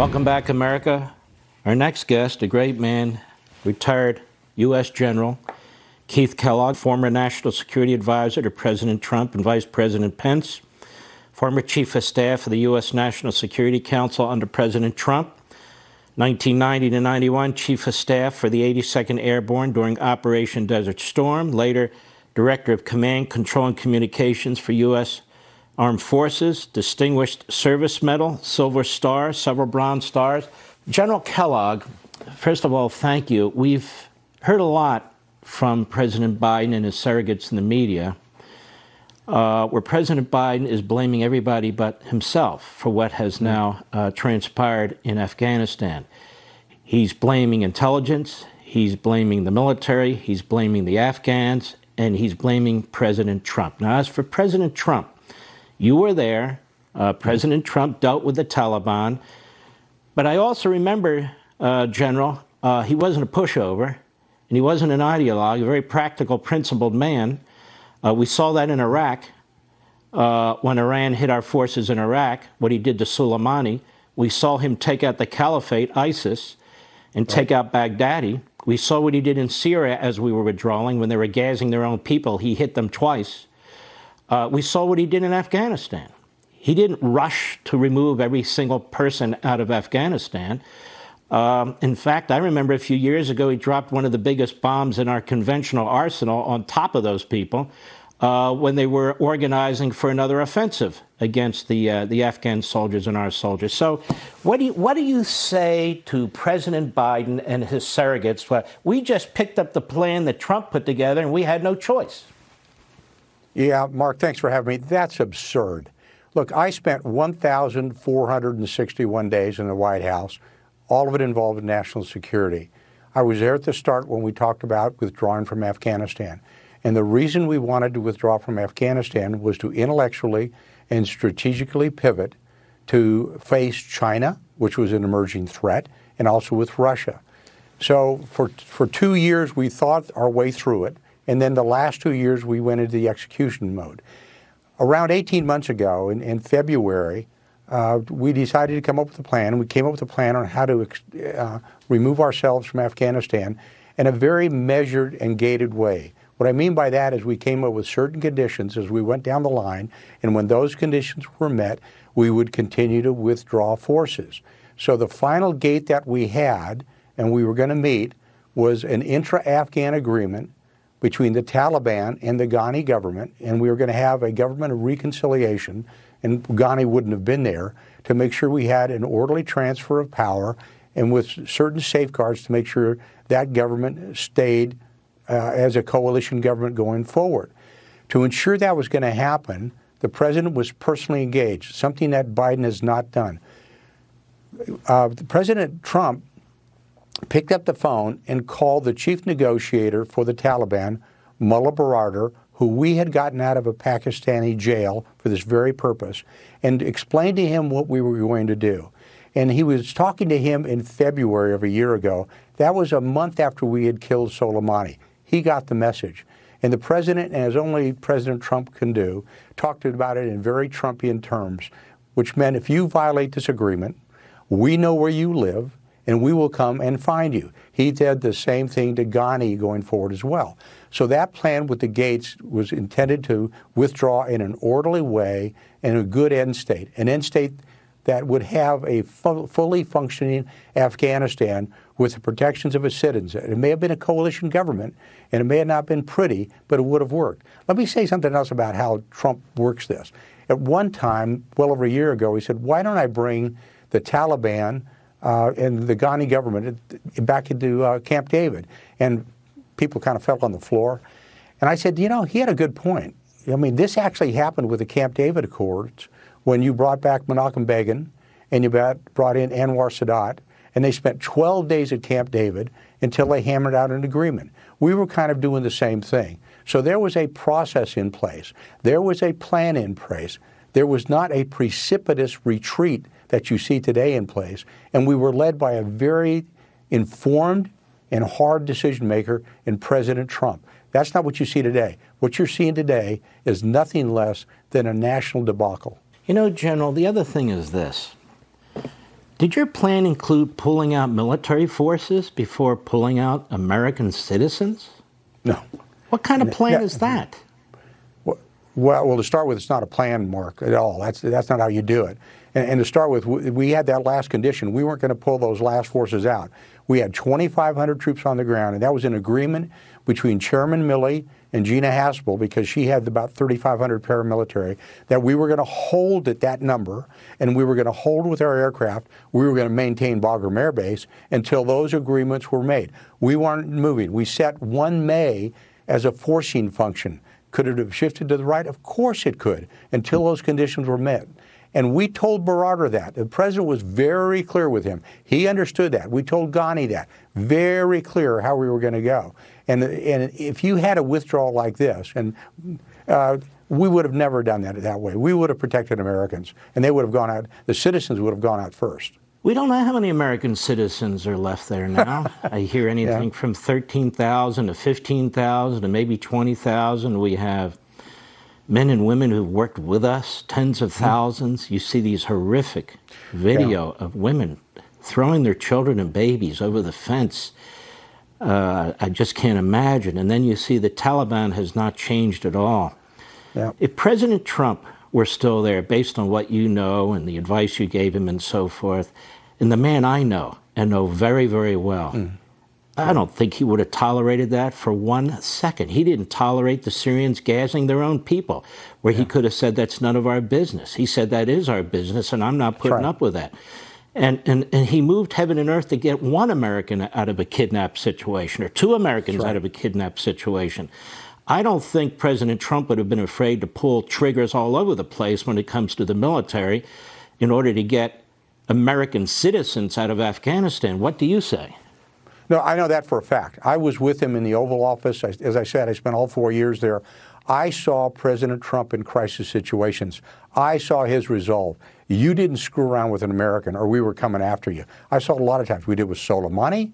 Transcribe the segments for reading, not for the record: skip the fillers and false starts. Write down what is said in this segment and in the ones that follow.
Welcome back, America. Our next guest, a great man, retired U.S. General Keith Kellogg, former National Security Advisor to President Trump and Vice President Pence, former Chief of Staff of the U.S. National Security Council under President Trump, 1990 to 91, Chief of Staff for the 82nd Airborne during Operation Desert Storm, later Director of Command, Control, and Communications for U.S. Armed Forces, Distinguished Service Medal, Silver Star, several Bronze Stars. General Kellogg, first of all, thank you. We've heard a lot from President Biden and his surrogates in the media, where President Biden is blaming everybody but himself for what has now transpired in Afghanistan. He's blaming intelligence, he's blaming the military, he's blaming the Afghans, and he's blaming President Trump. Now, as for President Trump, you were there. President Trump dealt with the Taliban. But I also remember, General, he wasn't a pushover, and he wasn't an ideologue, a very practical, principled man. We saw that in Iraq, when Iran hit our forces in Iraq, what he did to Soleimani. We saw him take out the Caliphate, ISIS, and take out Baghdadi. We saw what he did in Syria as we were withdrawing. When they were gassing their own people, he hit them twice. We saw what he did in Afghanistan. He didn't rush to remove every single person out of Afghanistan. In fact, I remember a few years ago, he dropped one of the biggest bombs in our conventional arsenal on top of those people when they were organizing for another offensive against the Afghan soldiers and our soldiers. So what do you say to President Biden and his surrogates? Well, we just picked up the plan that Trump put together, and we had no choice. Yeah, Mark, thanks for having me. That's absurd. Look, I spent 1,461 days in the White House, all of it involved in national security. I was there at the start when we talked about withdrawing from Afghanistan. And the reason we wanted to withdraw from Afghanistan was to intellectually and strategically pivot to face China, which was an emerging threat, and also with Russia. So for 2 years, we thought our way through it. And then the last 2 years, we went into the execution mode. Around 18 months ago, in February, we decided to come up with a plan. We came up with a plan on how to remove ourselves from Afghanistan in a very measured and gated way. What I mean by that is we came up with certain conditions as we went down the line, and when those conditions were met, we would continue to withdraw forces. So the final gate that we had, and we were going to meet, was an intra-Afghan agreement between the Taliban and the Ghani government, and we were going to have a government of reconciliation, and Ghani wouldn't have been there, to make sure we had an orderly transfer of power and with certain safeguards to make sure that government stayed as a coalition government going forward. To ensure that was going to happen, the president was personally engaged, something that Biden has not done. President Trump picked up the phone and called the chief negotiator for the Taliban, Mullah Baradar, who we had gotten out of a Pakistani jail for this very purpose, and explained to him what we were going to do. And he was talking to him in February of a year ago. That was a month after we had killed Soleimani. He got the message. And the president, as only President Trump can do, talked about it in very Trumpian terms, which meant if you violate this agreement, we know where you live, and we will come and find you. He did the same thing to Ghani going forward as well. So that plan with the gates was intended to withdraw in an orderly way and a good end state, an end state that would have a fully functioning Afghanistan with the protections of its citizens. It may have been a coalition government, and it may have not been pretty, but it would have worked. Let me say something else about how Trump works this. At one time, well over a year ago, he said, why don't I bring the Taliban and the Ghani government back into Camp David? And people kind of fell on the floor. And I said, you know, he had a good point. I mean, this actually happened with the Camp David Accords when you brought back Menachem Begin and you brought in Anwar Sadat, and they spent 12 days at Camp David until they hammered out an agreement. We were kind of doing the same thing. So there was a process in place. There was a plan in place. There was not a precipitous retreat that you see today in place. And we were led by a very informed and hard decision maker in President Trump. That's not what you see today. What you're seeing today is nothing less than a national debacle. You know, General, the other thing is this. Did your plan include pulling out military forces before pulling out American citizens? No. What kind of plan is that? Well, to start with, it's not a plan, Mark, at all. That's not how you do it. And to start with, we had that last condition. We weren't going to pull those last forces out. We had 2,500 troops on the ground, and that was an agreement between Chairman Milley and Gina Haspel, because she had about 3,500 paramilitary, that we were going to hold at that number, and we were going to hold with our aircraft. We were going to maintain Bagram Air Base until those agreements were made. We weren't moving. We set 1 May as a forcing function. Could it have shifted to the right? Of course it could, until those conditions were met. And we told Berarder that. The president was very clear with him. He understood that. We told Ghani that. Very clear how we were going to go. And if you had a withdrawal like this, and we would have never done that way. We would have protected Americans, and they would have gone out. The citizens would have gone out first. We don't know how many American citizens are left there now. I hear anything from 13,000 to 15,000 to maybe 20,000. We have men and women who've worked with us, tens of thousands. You see these horrific video of women throwing their children and babies over the fence. I just can't imagine. And then you see the Taliban has not changed at all. Yeah. If President Trump were still there, based on what you know and the advice you gave him and so forth, and the man I know and know very, very well, I don't think he would have tolerated that for 1 second. He didn't tolerate the Syrians gassing their own people, where he could have said that's none of our business. He said that is our business, and I'm not putting up with that. And he moved heaven and earth to get 1 American out of a kidnapped situation, or 2 Americans out of a kidnapped situation. I don't think President Trump would have been afraid to pull triggers all over the place when it comes to the military in order to get American citizens out of Afghanistan. What do you say? No, I know that for a fact. I was with him in the Oval Office. As I said, I spent all 4 years there. I saw President Trump in crisis situations. I saw his resolve. You didn't screw around with an American, or we were coming after you. I saw it a lot of times. We did it with Soleimani.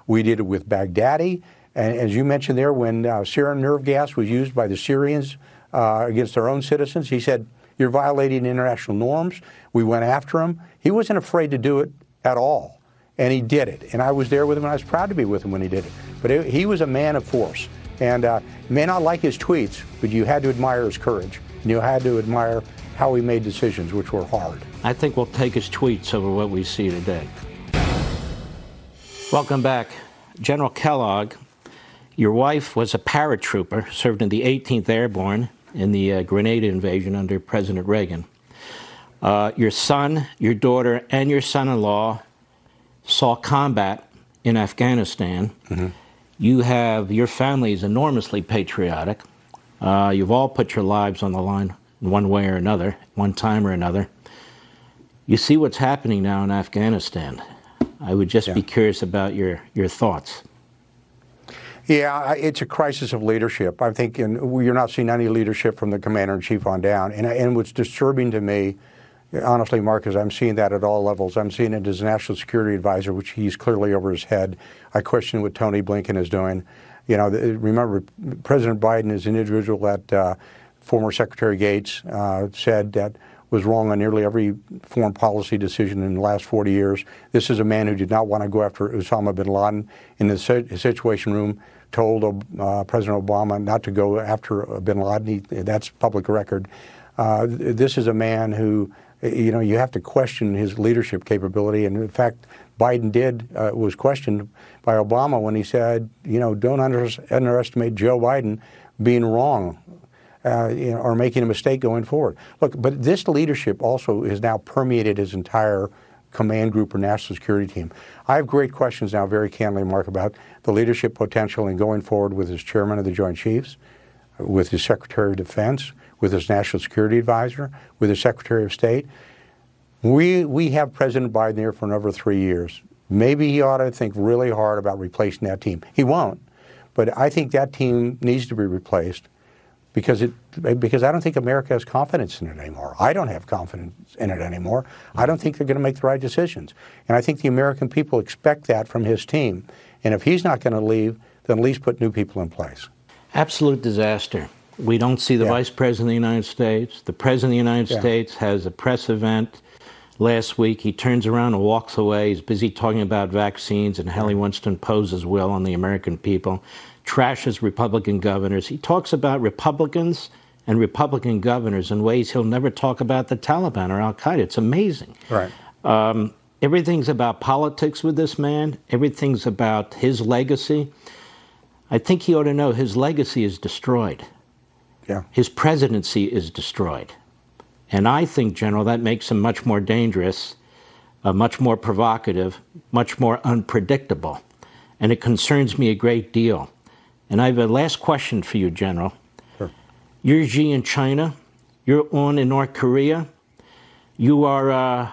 We did it with Baghdadi. And as you mentioned there, when sarin nerve gas was used by the Syrians against their own citizens, he said, "You're violating international norms." We went after him. He wasn't afraid to do it at all. And he did it. And I was there with him, and I was proud to be with him when he did it. But he was a man of force. And you may not like his tweets, but you had to admire his courage. And you had to admire how he made decisions, which were hard. I think we'll take his tweets over what we see today. Welcome back. General Kellogg, your wife was a paratrooper, served in the 18th Airborne in the Grenada invasion under President Reagan. Your son, your daughter, and your son-in-law saw combat in Afghanistan. Your family is enormously patriotic. You've all put your lives on the line in one way or another, one time or another. You see what's happening now in Afghanistan. I would just be curious about your thoughts. Yeah, it's a crisis of leadership. I think you're not seeing any leadership from the commander-in-chief on down. And what's disturbing to me, honestly, Mark, is I'm seeing that at all levels. I'm seeing it as National Security Advisor, which he's clearly over his head. I question what Tony Blinken is doing. You know, remember, President Biden is an individual that former Secretary Gates said that was wrong on nearly every foreign policy decision in the last 40 years. This is a man who did not want to go after Osama bin Laden. In the Situation Room, told President Obama not to go after bin Laden. That's public record. This is a man who, you know, you have to question his leadership capability. And in fact, Biden was questioned by Obama when he said, you know, don't underestimate Joe Biden being wrong. Or making a mistake going forward. Look, but this leadership also has now permeated his entire command group or national security team. I have great questions now, very candidly, Mark, about the leadership potential in going forward with his chairman of the Joint Chiefs, with his Secretary of Defense, with his National Security Advisor, with his Secretary of State. We have President Biden here for another 3 years. Maybe he ought to think really hard about replacing that team. He won't, but I think that team needs to be replaced. Because I don't think America has confidence in it anymore. I don't have confidence in it anymore. I don't think they're going to make the right decisions. And I think the American people expect that from his team. And if he's not going to leave, then at least put new people in place. Absolute disaster. We don't see the Vice President of the United States. The President of the United States has a press event last week. He turns around and walks away. He's busy talking about vaccines and how he wants to impose his will on the American people. Trashes Republican governors. He talks about Republicans and Republican governors in ways he'll never talk about the Taliban or Al-Qaeda. It's amazing. Right. Everything's about politics with this man. Everything's about his legacy. I think he ought to know his legacy is destroyed. Yeah. His presidency is destroyed. And I think, General, that makes him much more dangerous, much more provocative, much more unpredictable. And it concerns me a great deal. And I have a last question for you, General. Sure. You're Xi in China. You're on in North Korea. You are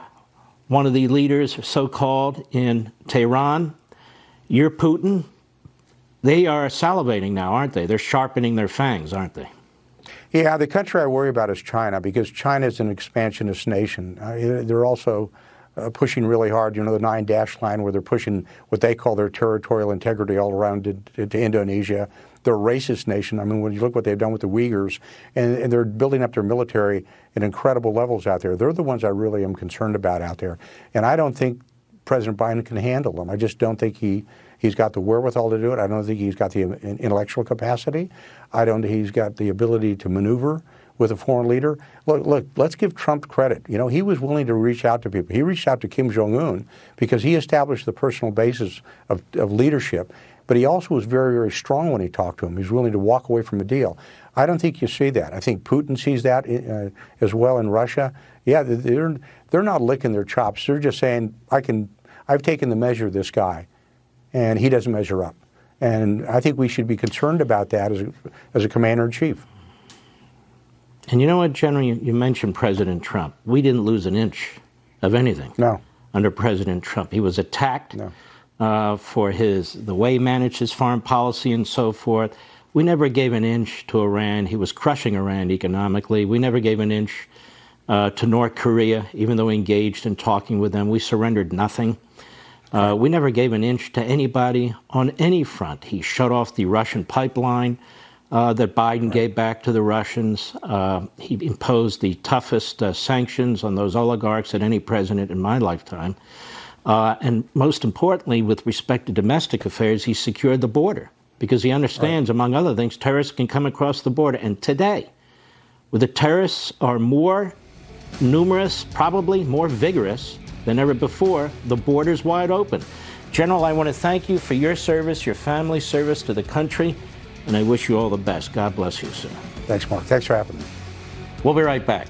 one of the leaders, so-called, in Tehran. You're Putin. They are salivating now, aren't they? They're sharpening their fangs, aren't they? Yeah, the country I worry about is China, because China is an expansionist nation. They're also pushing really hard, you know, the 9-dash line, where they're pushing what they call their territorial integrity all around to Indonesia. They're a racist nation. I mean, when you look what they've done with the Uyghurs, and they're building up their military at incredible levels out there. They're the ones I really am concerned about out there. And I don't think President Biden can handle them. I just don't think he's got the wherewithal to do it. I don't think he's got the intellectual capacity. I don't think he's got the ability to maneuver with a foreign leader. Look, let's give Trump credit. You know, he was willing to reach out to people. He reached out to Kim Jong-un because he established the personal basis of leadership. But he also was very, very strong when he talked to him. He was willing to walk away from a deal. I don't think you see that. I think Putin sees that as well in Russia. Yeah, they're not licking their chops. They're just saying, I've taken the measure of this guy, and he doesn't measure up. And I think we should be concerned about that as a commander-in-chief. And you know what, General? You mentioned President Trump. We didn't lose an inch of anything. No. Under President Trump. He was attacked for the way he managed his foreign policy and so forth. We never gave an inch to Iran. He was crushing Iran economically. We never gave an inch to North Korea, even though we engaged in talking with them. We surrendered nothing. We never gave an inch to anybody on any front. He shut off the Russian pipeline that Biden gave back to the Russians. He imposed the toughest sanctions on those oligarchs that any president in my lifetime. And most importantly, with respect to domestic affairs, he secured the border because he understands, among other things, terrorists can come across the border. And today, where the terrorists are more numerous, probably more vigorous than ever before, the border's wide open. General, I want to thank you for your service, your family's service to the country, and I wish you all the best. God bless you, sir. Thanks, Mark. Thanks for having me. We'll be right back.